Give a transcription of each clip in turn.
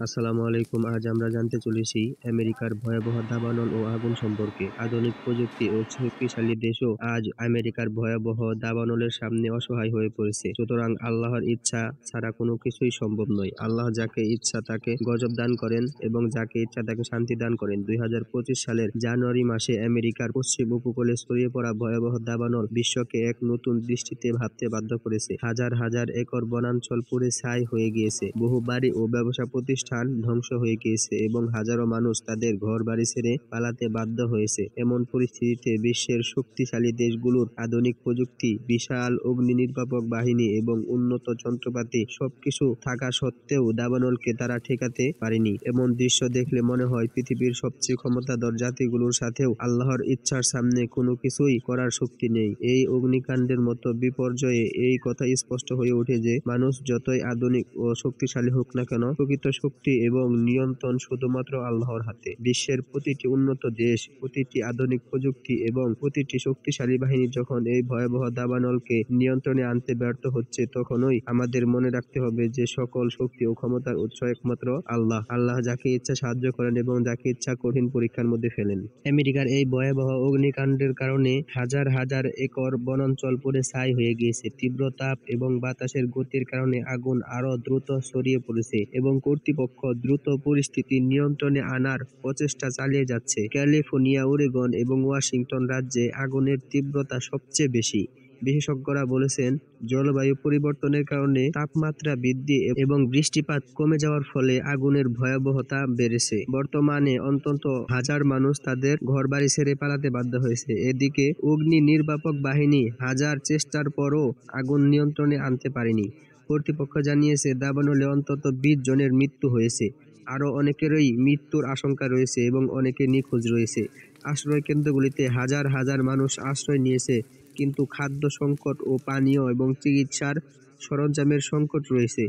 আসসালামু আলাইকুম। আজ আমরা জানতে চলেছি আমেরিকার ভয়াবহ দাবানল ও আগুন সম্পর্কে। আধুনিক প্রযুক্তি ও শক্তিশালী দেশও আজ আমেরিকার ভয়াবহ দাবানলের সামনে অসহায় হয়ে পড়েছে। সুতরাং আল্লাহর ইচ্ছা ছাড়া কোনো কিছুই সম্ভব নয়। আল্লাহ যাকে ইচ্ছা তাকে গজব দান করেন এবং যাকে ইচ্ছা তাকে শান্তি দান করেন। 2025 সালের জানুয়ারি মাসে আমেরিকার পশ্চিম উপকূলে ছড়িয়ে পড়া ভয়াবহ দাবানল বিশ্বকে এক নতুন দৃষ্টিতে ভাবতে বাধ্য করেছে। হাজার হাজার একর বনাঞ্চল পুড়ে ছাই হয়ে গিয়েছে, বহু বাড়ি ও ব্যবসা প্রতিষ্ঠান ধ্বংস হয়ে গিয়েছে এবং হাজারো মানুষ তাদের ঘরবাড়ি ছেড়ে পালাতে বাধ্য হয়েছে। এমন পরিস্থিতিতে বিশ্বের শক্তিশালী দেশগুলোর আধুনিক প্রযুক্তি, বিশাল অগ্নি নির্বাপক বাহিনী এবং উন্নত যন্ত্রপাতি সবকিছু থাকা সত্ত্বেও দাবানলকে তারা ঠেকাতে পারেনি। এমন দৃশ্য দেখলে মনে হয় পৃথিবীর সবচেয়ে ক্ষমতাধর জাতিগুলোর সাথেও আল্লাহর ইচ্ছার সামনে কোনো কিছুই করার শক্তি নেই। এই অগ্নিকাণ্ডের মতো বিপর্যয়ে এই কথা স্পষ্ট হয়ে ওঠে যে মানুষ যতই আধুনিক ও শক্তিশালী হোক না কেন, প্রকৃত শক্তি এবং নিয়ন্ত্রণ শুধুমাত্র আল্লাহর হাতে। বিশ্বের প্রতিটি উন্নত দেশ, প্রতিটি আধুনিক প্রযুক্তি এবং প্রতিটি শক্তিশালী বাহিনী যখন এই ভয়াবহ দাবানলকে নিয়ন্ত্রণে আনতে ব্যর্থ হচ্ছে, তখনই আমাদের মনে রাখতে হবে যে সকল শক্তি ও ক্ষমতার উৎস একমাত্র আল্লাহ। আল্লাহ যাকে ইচ্ছা সাহায্য করেন এবং যাকে ইচ্ছা কঠিন পরীক্ষার মধ্যে ফেলেন। আমেরিকার এই ভয়াবহ অগ্নিকাণ্ডের কারণে হাজার হাজার একর বনাঞ্চল পুড়ে ছাই হয়ে গিয়েছে। তীব্র তাপ এবং বাতাসের গতির কারণে আগুন আরো দ্রুত ছড়িয়ে পড়েছে এবং কর্তৃপক্ষ দ্রুত পরিস্থিতি নিয়ন্ত্রণে আনার প্রচেষ্টা চালিয়ে যাচ্ছে। ক্যালিফোর্নিয়া, ওরেগন এবং ওয়াশিংটন রাজ্যে আগুনের তীব্রতা সবচেয়ে বেশি। বিশেষজ্ঞরা বলেছেন, জলবায়ু পরিবর্তনের কারণে তাপমাত্রা বৃদ্ধি এবং বৃষ্টিপাত কমে যাওয়ার ফলে আগুনের ভয়াবহতা বেড়েছে। বর্তমানে অন্তত হাজার মানুষ তাদের ঘরবাড়ি ছেড়ে পালাতে বাধ্য হয়েছে। এদিকে অগ্নি নির্বাপক বাহিনী হাজার চেষ্টার পরও আগুন নিয়ন্ত্রণে আনতে পারেনি। কর্তৃপক্ষ জানিয়েছে, দাবানলে অন্তত 20 জনের মৃত্যু হয়েছে। আরও অনেকেরই মৃত্যুর আশঙ্কা রয়েছে এবং অনেকে নিখোঁজ রয়েছে। আশ্রয় কেন্দ্রগুলিতে হাজার হাজার মানুষ আশ্রয় নিয়েছে, কিন্তু খাদ্য সংকট ও পানীয় এবং চিকিৎসার সরঞ্জামের সংকট রয়েছে।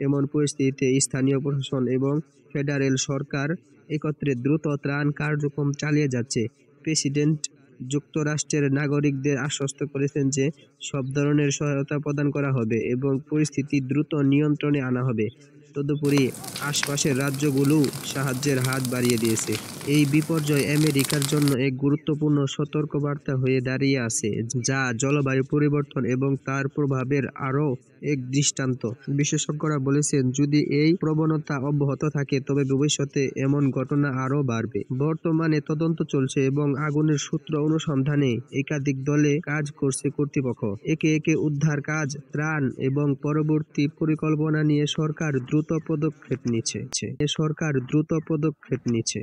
এমন পরিস্থিতিতে স্থানীয় প্রশাসন এবং ফেডারেল সরকার একত্রে দ্রুত ত্রাণ কার্যক্রম চালিয়ে যাচ্ছে। প্রেসিডেন্ট যুক্তরাষ্ট্রের নাগরিকদের আশ্বস্ত করেছেন যে সব ধরনের সহায়তা প্রদান করা হবে এবং পরিস্থিতি দ্রুত নিয়ন্ত্রণে আনা হবে। তদুপরি আশপাশের রাজ্যগুলোও সাহায্যের হাত বাড়িয়ে দিয়েছে। এই বিপর্যয় আমেরিকার জন্য এক গুরুত্বপূর্ণ সতর্কবার্তা হয়ে দাঁড়িয়ে আছে, যা জলবায়ু পরিবর্তন এবং তার প্রভাবের আরও এক দৃষ্টান্ত। বিশেষজ্ঞরা বলেছেন, যদি এই প্রবণতা অব্যাহত থাকে তবে ভবিষ্যতে এমন ঘটনা আরও বাড়বে। বর্তমানে তদন্ত চলছে এবং আগুনের সূত্র অনুসন্ধানে একাধিক দলে কাজ করছে কর্তৃপক্ষ। একে একে উদ্ধার কাজ, ত্রাণ এবং পরবর্তী পরিকল্পনা নিয়ে সরকার দ্রুত পদক্ষেপ নিচ্ছে।